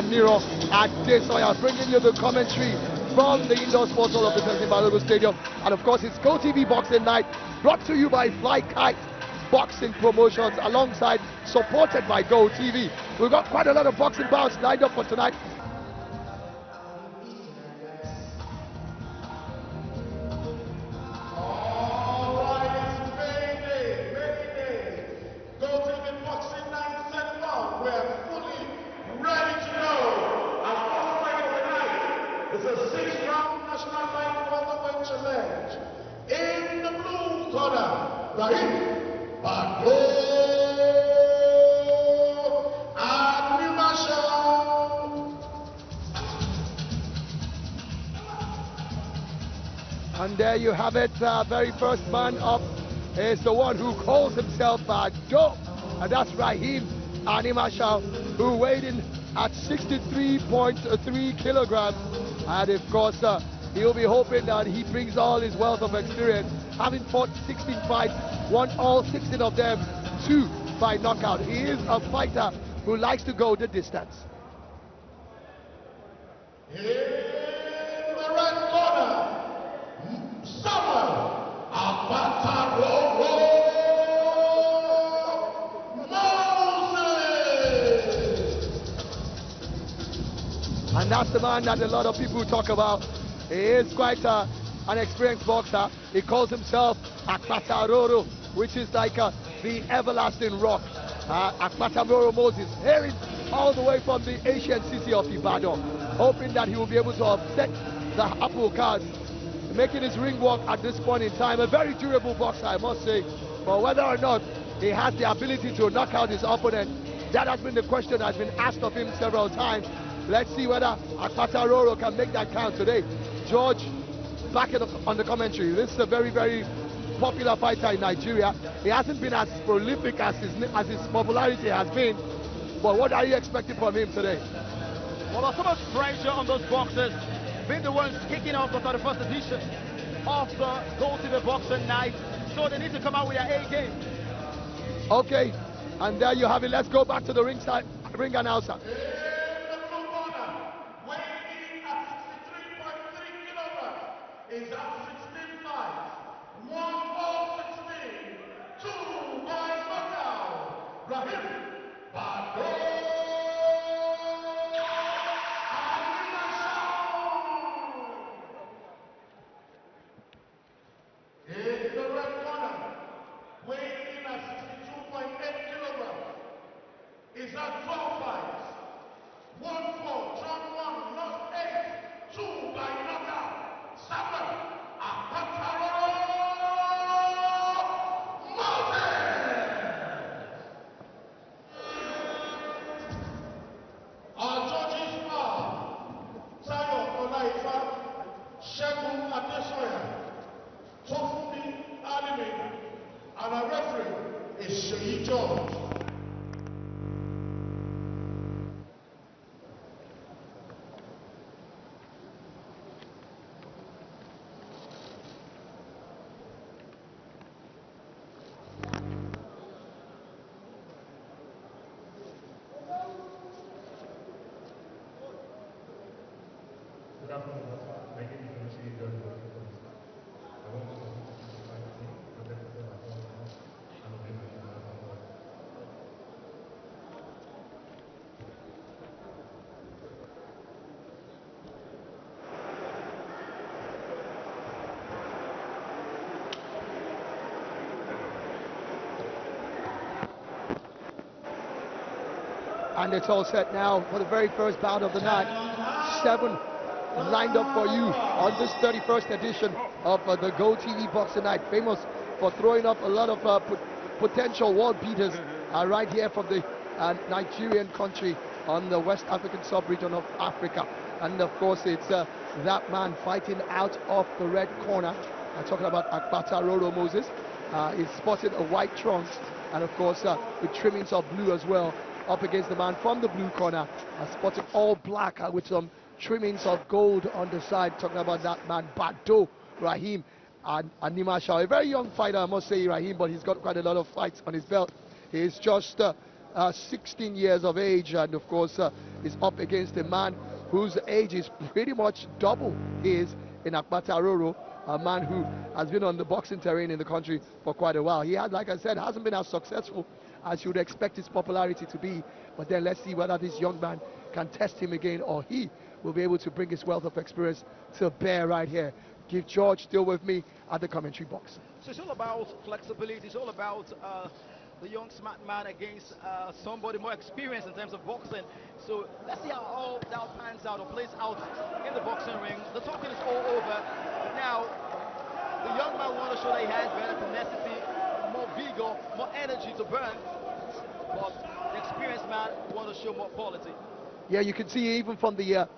Niro Adesoya, bringing you the commentary from the Indoor Sports Hall of the Baddo Stadium. And of course, it's Go TV Boxing Night, brought to you by Fly Kite Boxing Promotions, alongside supported by Go TV. We've got quite a lot of boxing bouts lined up for tonight. It's a six-round national light welterweight challenge. In the blue corner, Raheem, Baddo, Animashaun. And there you have it. Very first man up is the one who calls himself Baddo, and that's Raheem Animashaun, who weighed in at 63.3 kilograms. And of course, he'll be hoping that he brings all his wealth of experience, having fought 16 fights, won all 16 of them, 2 by knockout. He is a fighter who likes to go the distance. In the red corner, Apata Roro. And that's the man that a lot of people talk about. He is quite an experienced boxer. He calls himself Apata Roro, which is like the everlasting rock. Apata Roro Moses, hailing all the way from the ancient city of Baddo, hoping that he will be able to upset the apple cards, making his ring walk at this point in time. A very durable boxer, I must say. But whether or not he has the ability to knock out his opponent, that has been the question that has been asked of him several times. Let's see whether Apata Roro can make that count today. George, back on the commentary. This is a very, very popular fighter in Nigeria. He hasn't been as prolific as his popularity has been. But what are you expecting from him today? Well, there's so much pressure on those boxers, being the ones kicking off the 31st edition of the Go TV Boxing Night. So they need to come out with their A game. Okay, and there you have it. Let's go back to the ringside ring announcer. Is at 16 fights, 1 for 16, 2 by knockout. Raheem, Baddo, Animashaun. In the red corner, weighing in at 62.8 kilograms, is at 12 fights, 1 for, drawn 1, lost 8, 2 by knockout. Apata Roro. Our judges are Tayo Olaifa, Shegun Adesoya, Tofumi Alimi, and our referee is Sheyi George. And it's all set now for the very first bout of the night. 7 lined up for you on this 31st edition of the Go TV Boxing Night, famous for throwing up a lot of potential world beaters right here from the Nigerian country on the West African sub-region of Africa. And of course, it's that man fighting out of the red corner. I'm talking about Apata Roro Moses. He's spotted a white trunks, and of course with trimmings of blue as well. Up against the man from the blue corner, spotted all black with some trimmings of gold on the side. Talking about that man Baddo, Raheem and Animashaun. A very young fighter, I must say, Raheem, but he's got quite a lot of fights on his belt. He's just 16 years of age, and of course is up against a man whose age is pretty much double his in Apata Roro, a man who has been on the boxing terrain in the country for quite a while. He had, like I said, hasn't been as successful as you would expect his popularity to be, but then let's see whether this young man can test him again, or he will be able to bring his wealth of experience to bear right here. Give George still with me at the commentary box. So it's all about flexibility. It's all about the young smart man against somebody more experienced in terms of boxing. So let's see how all that pans out or plays out in the boxing ring. The talking is all over. Now, the young man wants to show that he has better tenacity, more vigor, more energy to burn. But the experienced man wants to show more quality. Yeah, you can see even from the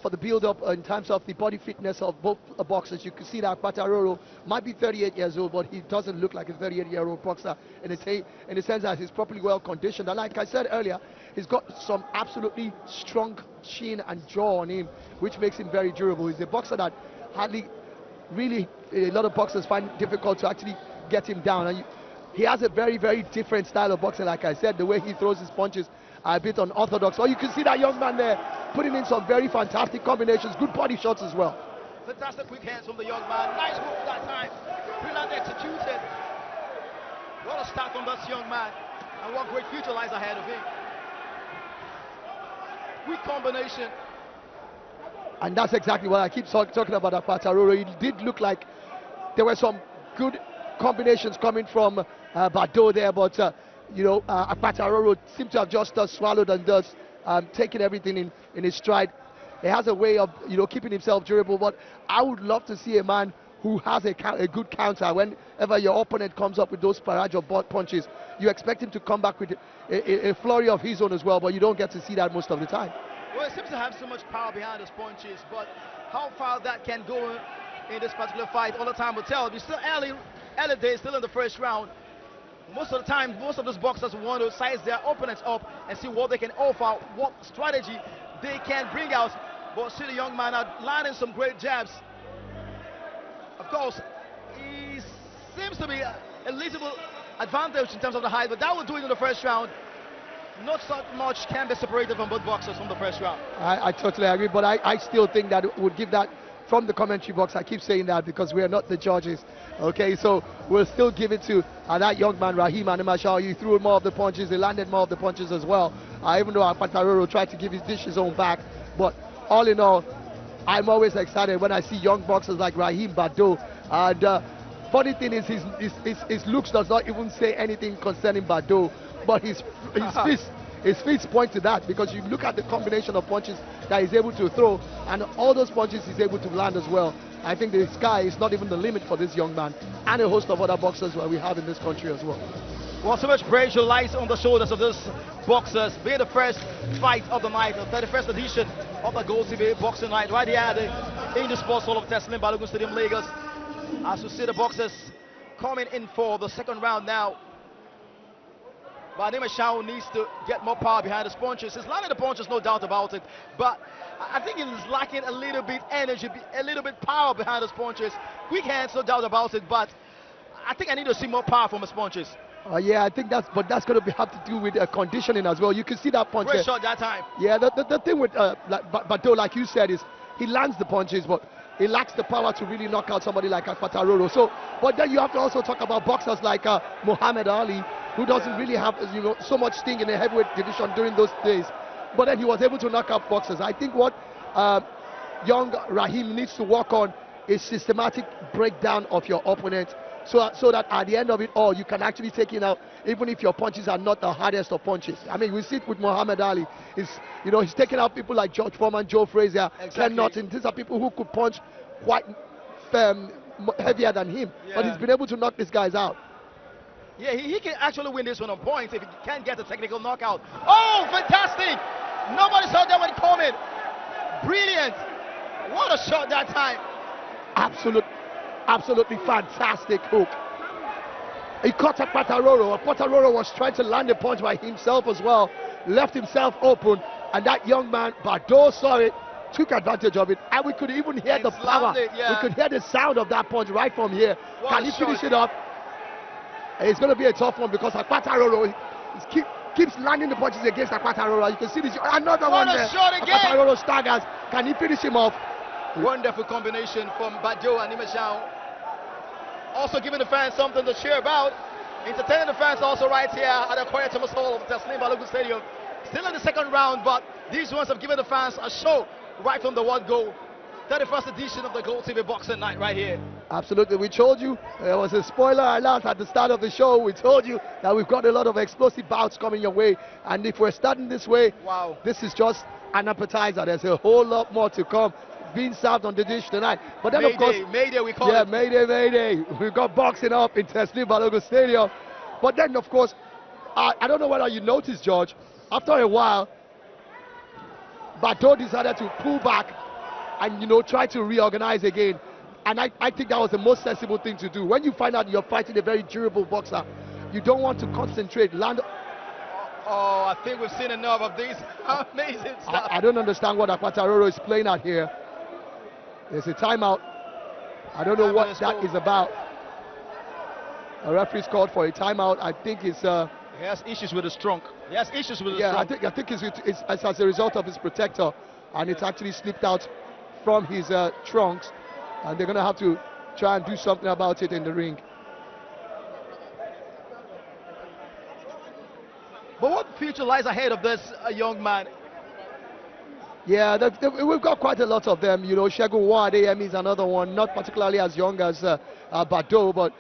for the build-up in terms of the body fitness of both boxers, you can see that Apata Roro might be 38 years old, but he doesn't look like a 38-year-old boxer in the sense that he's properly well conditioned. And like I said earlier, he's got some absolutely strong chin and jaw on him, which makes him very durable. He's a boxer that hardly, really, a lot of boxers find it difficult to actually get him down. And he has a very, very different style of boxing. Like I said, the way he throws his punches are a bit unorthodox. Oh, you can see that young man there putting in some very fantastic combinations, good body shots as well. Fantastic quick hands from the young man. Nice move that time. Brilliant executed. What a start from this young man, and what great future lies ahead of him. Quick combination. And that's exactly what I keep talking about Apata Roro. It did look like there were some good combinations coming from Baddo there, but Apata Roro seemed to have just swallowed and just taken everything in his stride. He has a way of keeping himself durable, but I would love to see a man who has a good counter. Whenever your opponent comes up with those barrage of punches, you expect him to come back with a flurry of his own as well, but you don't get to see that most of the time. Well, he seems to have so much power behind his punches, but how far that can go in this particular fight, all the time will tell. It's still early days, still in the first round. Most of the time, most of those boxers want to size their opponents up and see what they can offer, what strategy they can bring out. But see the young man out landing some great jabs. Of course, he seems to be a little advantage in terms of the height, but that will do it in the first round. Not so much can be separated from both boxers from the first round. I totally agree, but I still think that would give that from the commentary box. I keep saying that because we are not the judges. Okay, so we'll still give it to that young man, Raheem Animashaun. He threw more of the punches, he landed more of the punches as well. Even though Apata Roro tried to give his dish his own back. But all in all, I'm always excited when I see young boxers like Raheem Baddo. And funny thing is, his looks does not even say anything concerning Baddo, but his fists point to that, because you look at the combination of punches that he's able to throw, and all those punches he's able to land as well. I think the sky is not even the limit for this young man, and a host of other boxers that we have in this country as well. Well, so much pressure lies on the shoulders of these boxers. Being the first fight of the night, the 31st edition of the Gold TV Boxing Night, right here at the Angel Sports Hall of Teslim, Balogun Stadium, Lagos. As we see the boxers coming in for the second round now. But Animashaun needs to get more power behind his punches. He's landing the punches, no doubt about it. But I think he's lacking a little bit energy, a little bit power behind his punches. Quick hands, no doubt about it. But I think I need to see more power from his punches. Yeah, I think that's going to have to do with conditioning as well. You can see that punch. Great shot that time. Yeah, the thing with Baddo, like you said, is he lands the punches, but he lacks the power to really knock out somebody like Apata Roro. So, but then you have to also talk about boxers like Muhammad Ali, who doesn't really have so much sting in the heavyweight division during those days. But then he was able to knock out boxers. I think what young Raheem needs to work on is systematic breakdown of your opponent, so that at the end of it all, you can actually take it out, even if your punches are not the hardest of punches. I mean, we see it with Muhammad Ali. He's taking out people like George Foreman, Joe Frazier, Ken Norton. These are people who could punch quite heavier than him, but he's been able to knock these guys out. Yeah, he can actually win this one on points if he can get a technical knockout. Oh, fantastic! Nobody saw that one coming. Brilliant! What a shot that time. Absolutely fantastic hook. He caught Apata Roro. Apata Roro was trying to land a punch by himself as well, left himself open, and that young man, Baddo, saw it, took advantage of it, and we could even hear the power. We could hear the sound of that punch right from here. Can he finish it up? It's going to be a tough one because Apata Roro keeps landing the punches against Apata Roro. You can see this. Another What one a there. shot again! Apata Roro staggers. Can he finish him off? Wonderful combination from Baddo and Animashaun. Also giving the fans something to cheer about. Entertaining the fans also right here at the Quiet Thomas Hall of Teslim Balogun Stadium. Still in the second round, but these ones have given the fans a show right from the word go. 31st edition of the Gold TV Boxing Night right here. Absolutely, we told you, there was a spoiler alert at the start of the show. We told you that we've got a lot of explosive bouts coming your way, and if we're starting this way, wow, this is just an appetizer. There's a whole lot more to come being served on the dish tonight. But then Mayday, of course, Mayday we call it. Mayday. We've got boxing up in Teslim Balogun Stadium. But then of course, I don't know whether you noticed, George, after a while, Baddo decided to pull back and try to reorganize again. And I think that was the most sensible thing to do. When you find out you're fighting a very durable boxer, you don't want to concentrate, land. Oh, I think we've seen enough of these amazing stuff. I don't understand what Apata Roro is playing at here. There's a timeout. I don't know what that is about. A referee's called for a timeout. I think it's he has issues with his trunk. He has issues with his trunk. I think it's as a result of his protector, and it's actually slipped out from his trunks, and they're going to have to try and do something about it in the ring. But what future lies ahead of this young man? Yeah, we've got quite a lot of them. Shegun Wadeyemi is another one, not particularly as young as Baddo, but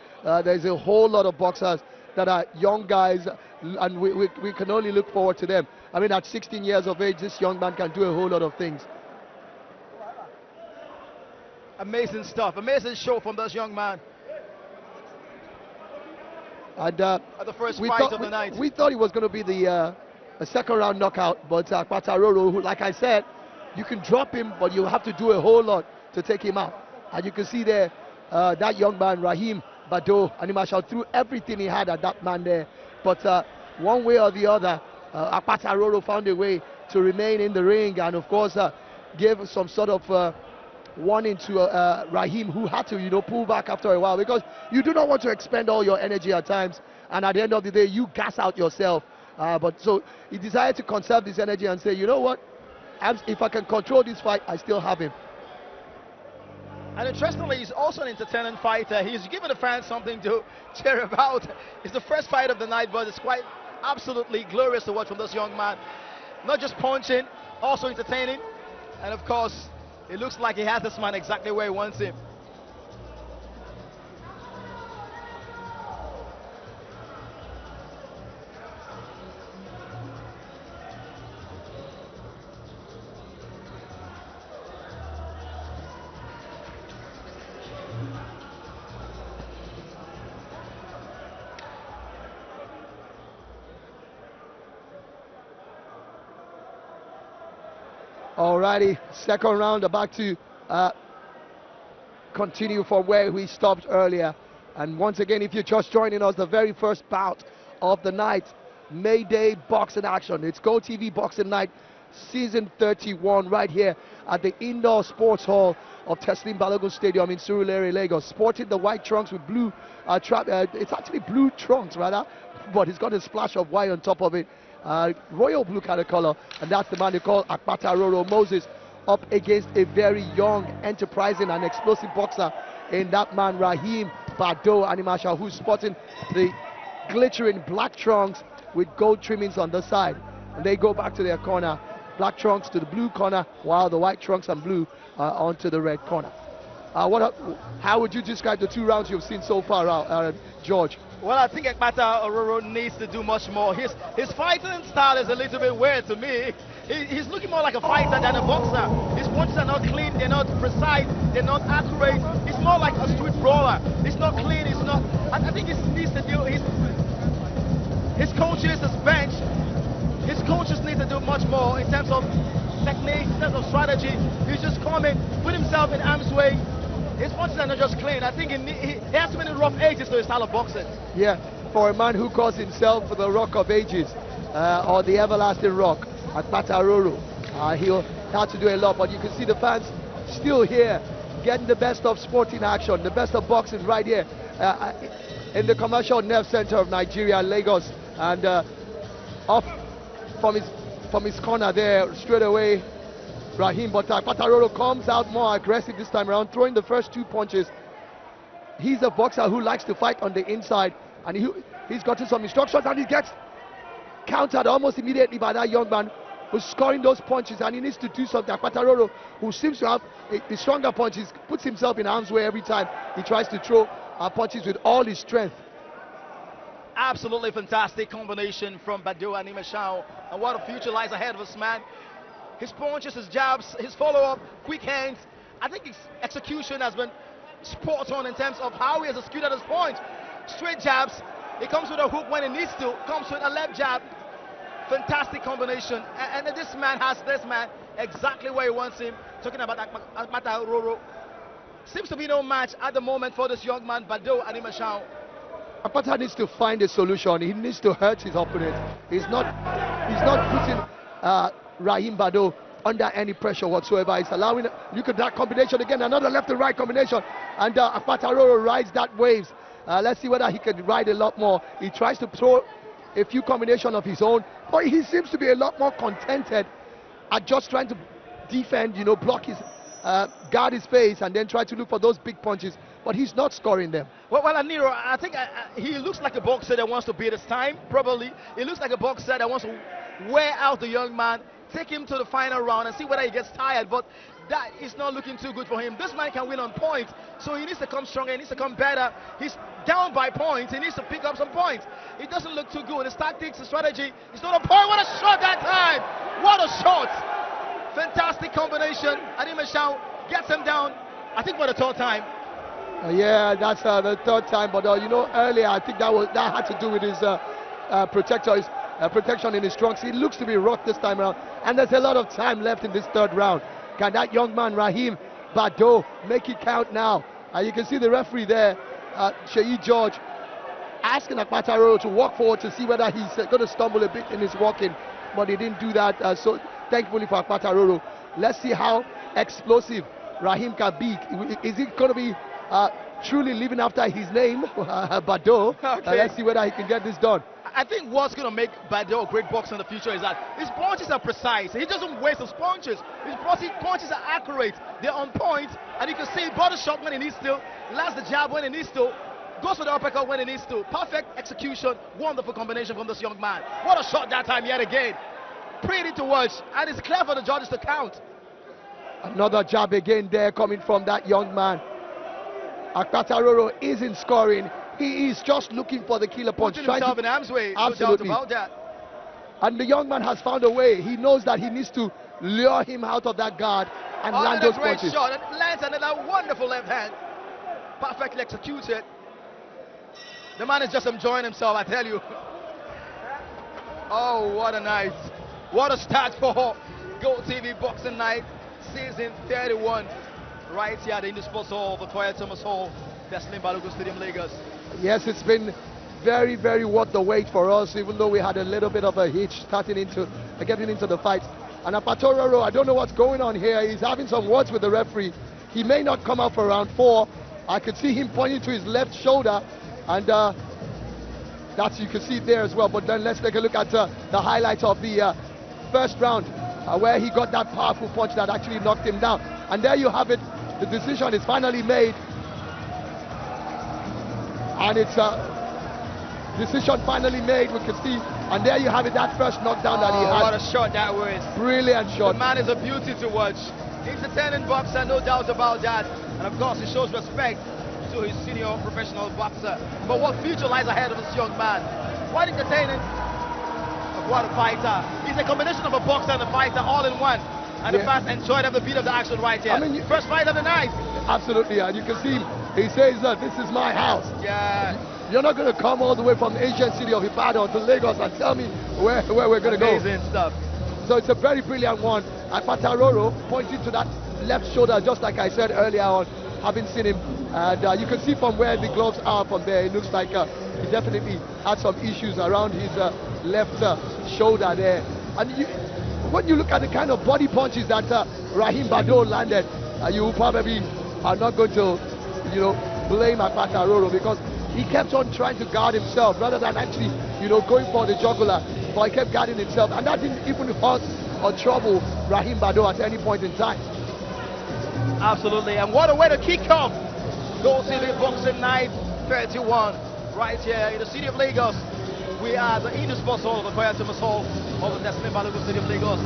there's a whole lot of boxers that are young guys, and we can only look forward to them. I mean, at 16 years of age, this young man can do a whole lot of things. Amazing stuff, amazing show from this young man. And at the first fight of the night. We thought it was going to be the second round knockout, but Apata Roro, who, like I said, you can drop him, but you have to do a whole lot to take him out. And you can see there, that young man, Raheem, Baddo, Animashaun, threw everything he had at that man there. But one way or the other, Apata Roro found a way to remain in the ring, and of course gave some sort of warning to Raheem, who had to pull back after a while, because you do not want to expend all your energy at times, and at the end of the day you gas out yourself. But so he decided to conserve this energy and say, you know what, if I can control this fight, I still have him. And interestingly, he's also an entertaining fighter. He's giving the fans something to cheer about. It's the first fight of the night, but it's quite absolutely glorious to watch from this young man. Not just punching, also entertaining, and of course it looks like he has this man exactly where he wants him. Alrighty, second round, about to continue from where we stopped earlier. And once again, if you're just joining us, the very first bout of the night, Mayday boxing action. It's Go TV Boxing Night, season 31, right here at the Indoor Sports Hall of Teslim Balogun Stadium in Surulere, Lagos. Sporting the white trunks with blue, it's actually blue trunks rather, but it's got a splash of white on top of it. Royal blue kind of color, and that's the man they call Apata Roro Moses, up against a very young, enterprising and explosive boxer in that man Raheem Baddo Animashaun, who's sporting the glittering black trunks with gold trimmings on the side. And they go back to their corner, black trunks to the blue corner, while the white trunks and blue are onto the red corner. How would you describe the two rounds you've seen so far, George? Well, I think Apata Roro needs to do much more. His fighting style is a little bit weird to me. He's looking more like a fighter than a boxer. His punches are not clean, they're not precise, they're not accurate. It's more like a street brawler. It's not clean, it's not... I think he needs to do... His coaches, his bench, his coaches need to do much more in terms of technique, in terms of strategy. He's just coming, put himself in harm's way. His punches are not just clean. I think he has too many rough edges to his style of boxing. Yeah, for a man who calls himself the Rock of Ages, or the Everlasting Rock, Apata Roro, he'll have to do a lot, but you can see the fans still here, getting the best of sporting action, the best of boxing right here in the Commercial Nerve Center of Nigeria, Lagos. And off from his corner there straight away, Raheem. But Apata Roro comes out more aggressive this time around, throwing the first 2 punches. He's a boxer who likes to fight on the inside, and he's gotten some instructions, and he gets countered almost immediately by that young man who's scoring those punches, and he needs to do something. Apata Roro, who seems to have the stronger punches, puts himself in harm's way every time he tries to throw punches with all his strength. Absolutely fantastic combination from Baddo and Animashaun, and what a future lies ahead of us, man. His punches, his jabs, his follow-up, quick hands. I think his execution has been spot on in terms of how he has executed his point. Straight jabs, he comes with a hook when he needs to, comes with a left jab. Fantastic combination, and this man has exactly where he wants him. Talking about Apata Roro, seems to be no match at the moment for this young man, Baddo and Animashaun. Apata needs to find a solution. He needs to hurt his opponent. He's not putting Raheem Baddo under any pressure whatsoever. He's allowing, look at that combination again, another left and right combination, and Apata Roro rides that waves. Let's see whether he can ride a lot more. He tries to throw a few combinations of his own, but he seems to be a lot more contented at just trying to defend, block his, guard his face, and then try to look for those big punches, but he's not scoring them. Well, Nero, I think he looks like a boxer that wants to beat his time, probably. He looks like a boxer that wants to wear out the young man, take him to the final round and see whether he gets tired, but that is not looking too good for him. This man can win on points, so he needs to come stronger, he needs to come better. He's down by points, he needs to pick up some points. It doesn't look too good. His tactics, his strategy, he's not a point. What a shot that time! What a shot! Fantastic combination. Animashaun gets him down, I think for the 3rd time. Yeah, that's the 3rd time, but earlier I think that had to do with his protection in his trunks. He looks to be rocked this time around, and there's a lot of time left in this 3rd round. Can that young man Raheem Baddo make it count now? You can see the referee there, Sheyi George, asking Apata Roro to walk forward to see whether he's going to stumble a bit in his walking, but he didn't do that. So thankfully for Apata Roro. Let's see how explosive Raheem can be. Is he going to be truly living after his name, Baddo? Okay. Let's see whether he can get this done. I think what's going to make Baddo a great boxer in the future is that his punches are precise. He doesn't waste his punches. His punches are accurate. They're on point. And you can see body shot when he needs to, lands the jab when he needs to, goes for the uppercut when he needs to. Perfect execution. Wonderful combination from this young man. What a shot that time yet again. Pretty to watch. And it's clear for the judges to count. Another jab again there coming from that young man. Apata Roro isn't scoring. He is just looking for the killer punch. Putting himself in harm's way. Absolutely. No doubt about that. And the young man has found a way. He knows that he needs to lure him out of that guard and land those punches. Great shot. And lands another wonderful left hand. Perfectly executed. The man is just enjoying himself, I tell you. Oh, what a night. What a start for Gold TV Boxing Night, Season 31. Right here at the Indus Sports Hall, Victoria Thomas Hall, Deslim Balogun Stadium, Lagos. Yes, it's been very, very worth the wait for us, even though we had a little bit of a hitch getting into the fight. And Apata Roro, I don't know what's going on here. He's having some words with the referee. He may not come out for round 4. I could see him pointing to his left shoulder, and that's, you can see it there as well. But then let's take a look at the highlights of the 1st round, where he got that powerful punch that actually knocked him down. And there you have it. The decision is finally made, and it's a decision finally made. We can see, and there you have it, that first knockdown that he had. What a shot that was. Brilliant shot. The man is a beauty to watch. He's a turning boxer, no doubt about that. And of course, he shows respect to his senior professional boxer. But what future lies ahead of this young man? Quite entertaining. What a fighter. He's a combination of a boxer and a fighter all in one. And the fans enjoyed every beat of the action right here. I mean, first fight of the night. Absolutely, and you can see he says that this is my house. Yeah. You're not going to come all the way from the ancient city of Ibadan to Lagos and tell me where we're going to go. Amazing stuff. So it's a very brilliant one. Apata Roro pointing to that left shoulder, just like I said earlier on, having seen him. And you can see from where the gloves are from there, it looks like he definitely had some issues around his left shoulder there. And when you look at the kind of body punches that Raheem Baddo landed, you probably are not going to, blame Apata Roro, because he kept on trying to guard himself rather than actually, going for the jugular. but he kept guarding himself, and that didn't even hurt or trouble Raheem Baddo at any point in time. Absolutely, and what a way to kick off Gold City Boxing Night 31 right here in the city of Lagos. We are the Indian Sports Hall, the Koyatimas Hall of the Teslim Balogun City of Lagos.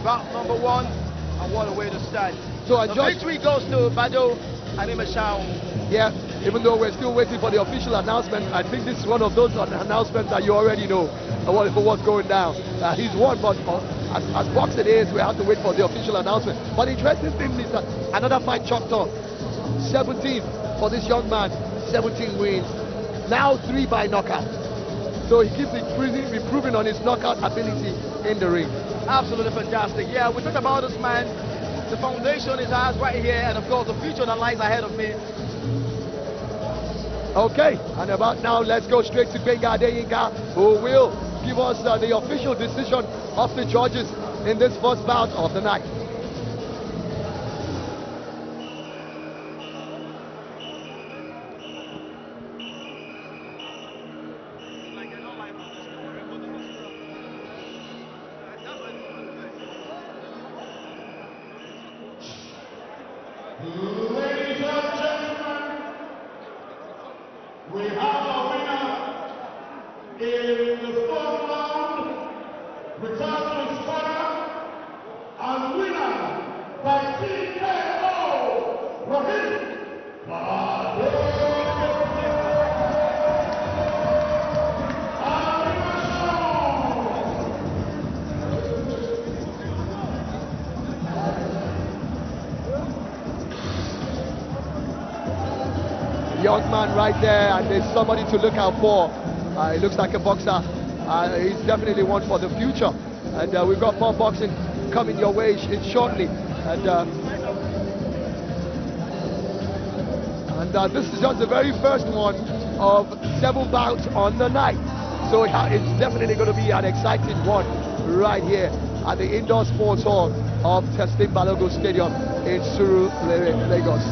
Bout number 1, and what a way to start. So the victory goes to Baddo and Animashaun. Yeah, even though we're still waiting for the official announcement, I think this is one of those announcements that you already know what's going down. He's won, but as boxing is, we have to wait for the official announcement. But the interesting thing is that another fight chalked up. 17 for this young man, 17 wins. Now 3 by knockout. So he keeps improving on his knockout ability in the ring. Absolutely fantastic. Yeah, we talked about this man. The foundation is ours right here, and of course the future that lies ahead of me. Okay, and about now, let's go straight to Benga Adeyinka, who will give us the official decision of the judges in this first bout of the night. Ladies and gentlemen, we have a winner in the fourth round, return to his corner, and winner by TKO, Raheem Baddo. Young man right there, and there's somebody to look out for. He looks like a boxer. He's definitely one for the future. And we've got more boxing coming your way shortly. And this is just the very first one of 7 bouts on the night. So it's definitely going to be an exciting one right here at the Indoor Sports Hall of Teslim Balogun Stadium in Surulere, Lagos.